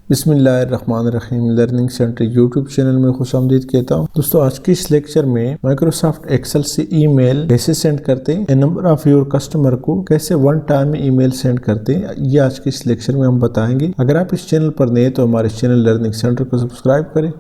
बिस्मिल्लाहिर्रहमानिर्रहीम learning centre YouTube channel में खुशामदीद कहता हूँ। दोस्तों आज के इस लेक्चर में माइक्रोसॉफ्ट एक्सेल से ईमेल कैसे सेंड करते हैं, ए नंबर ऑफ योर कस्टमर को कैसे वन टाइम में ईमेल सेंड करते हैं, ये आज के इस लेक्चर में हम बताएंगे। अगर आप इस चैनल पर नए हैं तो हमारे चैनल लर्निंग सेंटर को सब्सक्राइब करें,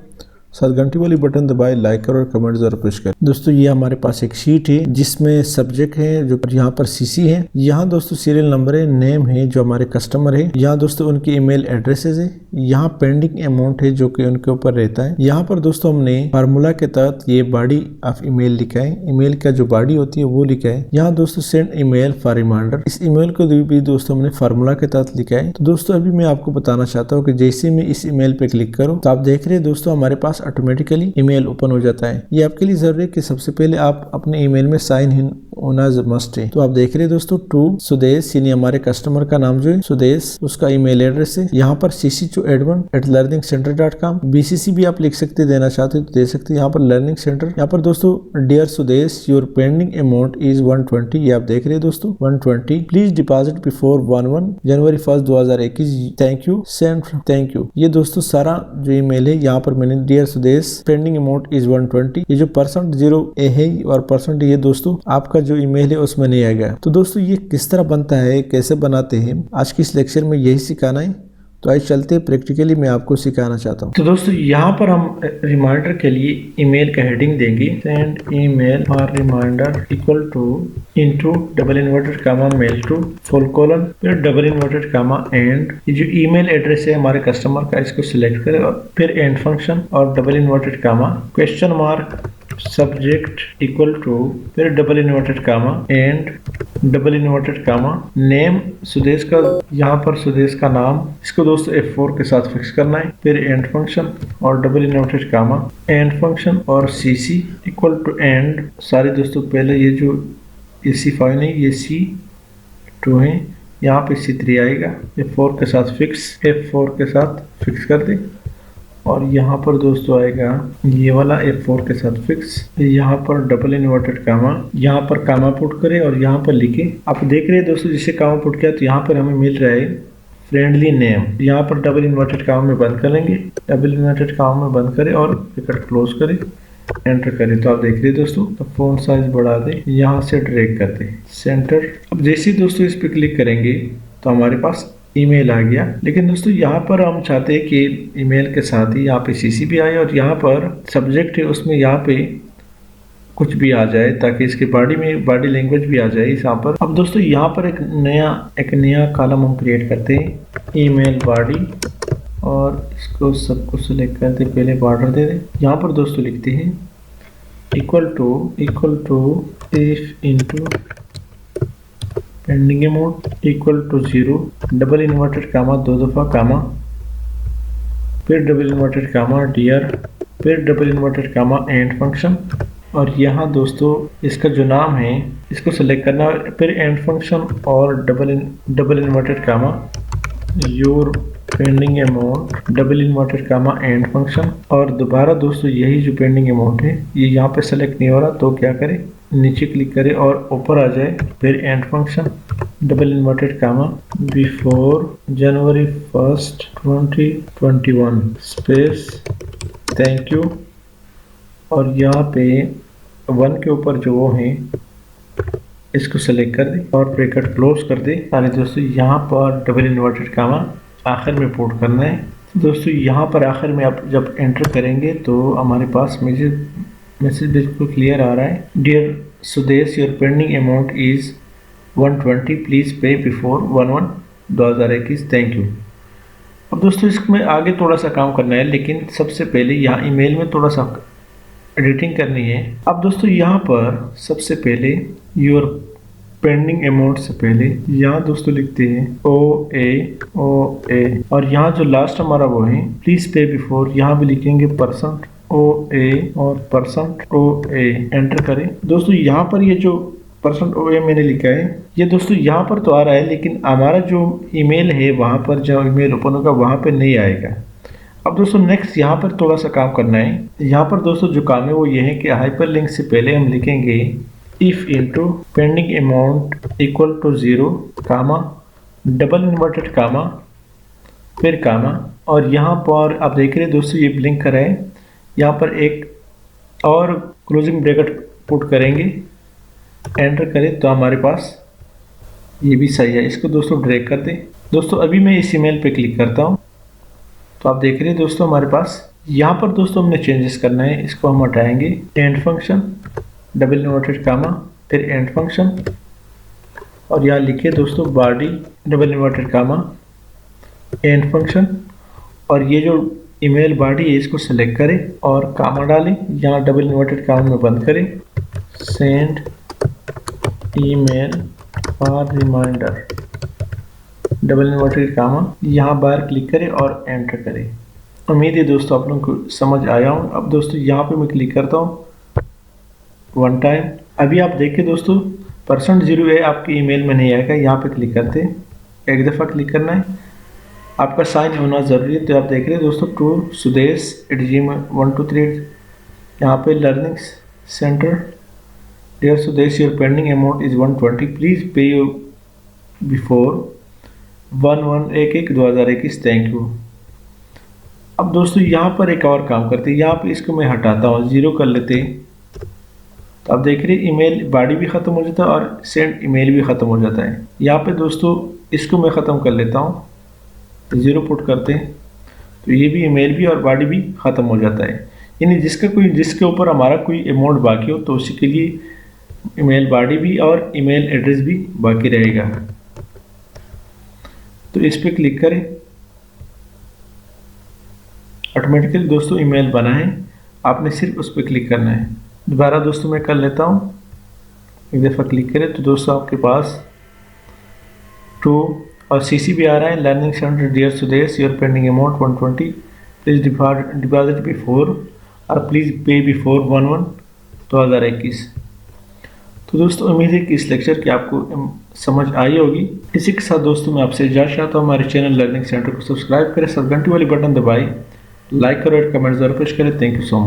साथ घंटी वाली बटन दबाए, लाइक करो और कमेंट जरूर पेश करें। दोस्तों ये हमारे पास एक शीट है जिसमें सब्जेक्ट है जो यहाँ पर सीसी है, यहाँ दोस्तों सीरियल नंबर है, नेम है जो हमारे कस्टमर है, यहाँ दोस्तों उनकी ईमेल एड्रेसेस है, यहाँ पेंडिंग अमाउंट है जो कि उनके ऊपर रहता है। यहाँ पर दोस्तों हमने फार्मूला के तहत ये बॉडी ऑफ ईमेल लिखा है, ईमेल का जो बॉडी होती है वो लिखा है। यहाँ दोस्तों सेंड ईमेल फॉर रिमाइंडर, इस ईमेल को भी दोस्तों हमने फार्मूला के तहत लिखा है। तो दोस्तों अभी मैं आपको बताना चाहता हूँ कि जैसे मैं इस ईमेल पे क्लिक करूँ तो आप देख रहे हैं दोस्तों हमारे पास ऑटोमेटिकली ईमेल ओपन हो जाता है। ये आपके लिए जरूरी है कि सबसे पहले आप अपने ईमेल में साइन इन होना मस्ट है। तो आप देख रहे हैं दोस्तों टू सुदेश, यानी हमारे कस्टमर का नाम जो है सुदेश, उसका ईमेल एड्रेस है। यहाँ पर cc2admin@learningcenter.com, BCC भी आप लिख सकते, देना चाहते तो दे सकते। यहाँ पर लर्निंग सेंटर, यहाँ पर दोस्तों dear Sudesh your pending amount is 120, ये आप देख रहे हैं दोस्तों 120, please deposit before 11 January 1, 2021, thank you send thank you. ये दोस्तों सारा जो ईमेल है यहाँ पर मैंने dear Sudesh pending amount is 120, ये जो %0 है और % ये दोस्तों आपका जो ईमेल है उसमें नहीं आएगा। तो दोस्तों ये किस तरह बनता है, कैसे बनाते हैं, आज की इस लेक्चर में यही सिखाना है। तो आज चलते प्रैक्टिकली मैं आपको सिखाना चाहता हूँ। तो दोस्तों यहाँ पर हम रिमाइंडर के लिए ईमेल का हेडिंग देंगे, send email for reminder equal to into double inverted comma mail to full colon, फिर डबल इन्वर्टेड कामा एंड, ये जो ईमेल एड्रेस है हमारे कस्टमर का इसको सिलेक्ट करें और फिर एंड फंक्शन और double inverted comma question mark subject equal to, फिर double inverted comma and double inverted comma name Sudesh का, यहाँ पर सुदेश का नाम, इसको दोस्तों F4 के साथ फिक्स करना है, फिर एंड फंक्शन और double inverted comma and function और CC इक्वल टू एंड। सारे दोस्तों पहले ये जो C5 है ये C2 है, यहाँ पे C3 आएगा, F4 के साथ फिक्स कर दे और यहाँ पर दोस्तों आएगा ये वाला F4 के साथ फिक्स, यहाँ पर डबल इन्वर्टेड कामा, यहाँ पर कामा पुट करें और यहाँ पर लिखे। आप देख रहे हैं दोस्तों जिसे कामा पुट किया तो यहाँ पर हमें मिल रहा है फ्रेंडली नेम, यहाँ पर डबल इन्वर्टेड कामा में बंद कर लेंगे, डबल इन्वर्टेड कामा में बंद करें और ब्रैकेट क्लोज करें, एंटर करें। तो आप देख रहे हैं दोस्तों, तो फोन साइज बढ़ा दे, यहाँ से ड्रैग कर दे सेंटर। अब जैसे ही दोस्तों इस पर क्लिक करेंगे तो हमारे पास ईमेल आ गया। लेकिन दोस्तों यहाँ पर हम चाहते हैं कि ईमेल के साथ ही यहाँ पे CC भी आए और यहाँ पर सब्जेक्ट है उसमें यहाँ पे कुछ भी आ जाए ताकि इसके बॉडी लैंग्वेज भी आ जाए यहाँ पर। अब दोस्तों यहाँ पर एक नया कॉलम हम क्रिएट करते हैं, ईमेल बॉडी, और इसको सबको सिलेक्ट करते, पहले बॉर्डर दे दें। यहाँ पर दोस्तों लिखते हैं equal to if into pending amount equal to 0, double inverted comma 2 दफा कामा, फिर डबल इन्वर्टेड कामा डियर, फिर double inverted comma and function, और यहाँ दोस्तों इसका जो नाम है इसको सेलेक्ट करना, फिर एंड फंक्शन और double inverted comma your pending amount double inverted comma and function, और दोबारा दोस्तों यही जो पेंडिंग अमाउंट है ये यहाँ पे सेलेक्ट नहीं हो रहा तो क्या करें, नीचे क्लिक करें और ऊपर आ जाए, फिर and function double inverted comma before January 1, 2021 space thank you, और यहाँ पे 1 के ऊपर जो वो है इसको सेलेक्ट कर दे और ब्रैकेट क्लोज कर दे। सारे दोस्तों यहाँ पर डबल इन्वर्टेड कामा आखिर में पुट करना है। दोस्तों यहाँ पर आखिर में आप जब एंटर करेंगे तो हमारे पास मैसेज बिल्कुल क्लियर आ रहा है, dear Sudesh your pending amount is 120, please pay before 11/2021, thank you. अब दोस्तों इसमें आगे थोड़ा सा काम करना है, लेकिन सबसे पहले यहाँ ईमेल में थोड़ा सा एडिटिंग करनी है। अब दोस्तों यहाँ पर सबसे पहले योर पेंडिंग अमाउंट से पहले यहाँ दोस्तों लिखते हैं OA, और यहाँ जो लास्ट हमारा वो है प्लीज पे बिफोर, यहाँ भी लिखेंगे %OA और %OA, एंटर करें। दोस्तों यहाँ पर ये जो %OA मैंने लिखा है ये दोस्तों यहाँ पर तो आ रहा है, लेकिन हमारा जो ईमेल है वहाँ पर जो ईमेल ओपन होगा वहाँ पर नहीं आएगा। अब दोस्तों नेक्स्ट यहाँ पर थोड़ा सा काम करना है। यहाँ पर दोस्तों जो काम है वो ये है कि हाइपर लिंक से पहले हम लिखेंगे if into pending amount equal to 0 comma double inverted comma फिर कामा और यहाँ पर आप देख रहे हैं दोस्तों ये ब्लिंक कर रहे हैं। यहाँ पर एक और क्लोजिंग ब्रैकेट पुट करेंगे, एंटर करें तो हमारे पास ये भी सही है। इसको दोस्तों ड्रैग कर दें। दोस्तों अभी मैं इस ईमेल पे क्लिक करता हूँ तो आप देख रहे हैं दोस्तों हमारे पास यहाँ पर दोस्तों हमने चेंजेस करना है। इसको हम हटाएंगे, and function, double inverted comma, फिर एंड फंक्शन, और यहाँ लिखिए दोस्तों body, double inverted comma, and function, और ये जो ईमेल बॉडी है इसको सेलेक्ट करें और कामा डालें, यहाँ डबल इन्वर्टेड कामा में बंद करें, send email for reminder, double inverted comma, यहाँ बार क्लिक करें और एंटर करें। उम्मीद है दोस्तों आप लोगों को समझ आया हूँ। अब दोस्तों यहाँ पे मैं क्लिक करता हूँ वन टाइम। अभी आप देखिए दोस्तों %0 है आपकी ईमेल में नहीं आएगा। यहाँ पे क्लिक करते हैं, एक दफ़ा क्लिक करना है, आपका साइन होना ज़रूरी है। तो आप देख रहे हैं दोस्तों टू sudesh@gmail1238, यहाँ पे learning centre, dear Sudesh your pending amount is 120, please pay you before 11/11/2021, thank you. अब दोस्तों यहाँ पर एक और काम करते हैं, यहाँ पे इसको मैं हटाता हूँ, 0 कर लेते हैं। तो आप देख रहे हैं ईमेल बॉडी भी ख़त्म हो जाता है और सेंड ईमेल भी ख़त्म हो जाता है। यहाँ पे दोस्तों इसको मैं ख़त्म कर लेता हूँ, 0 पुट करते हैं तो ये भी ईमेल भी और बॉडी भी ख़त्म हो जाता है। यानी जिसके ऊपर हमारा कोई अमाउंट बाकी हो तो उसी के लिए ईमेल बॉडी भी और ईमेल एड्रेस भी बाकी रहेगा। तो इस पर क्लिक करें, ऑटोमेटिकली दोस्तों ईमेल बना है, आपने सिर्फ उस पर क्लिक करना है। दोबारा दोस्तों मैं कर लेता हूँ, एक दफ़ा क्लिक करें तो दोस्तों आपके पास टू और सीसी भी आ रहा है, learning centre dear Sudesh your pending amount 120, please deposit before और प्लीज़ पे बिफोर 11/2021। तो दोस्तों उम्मीद है कि इस लेक्चर की आपको समझ आई होगी। इसी के साथ दोस्तों मैं आपसे इजाज़त चाहता हूँ, हमारे चैनल लर्निंग सेंटर को सब्सक्राइब करें, सब घंटी वाली बटन दबाएं, लाइक करो और कमेंट जरूर पेश करें। Thank you so much.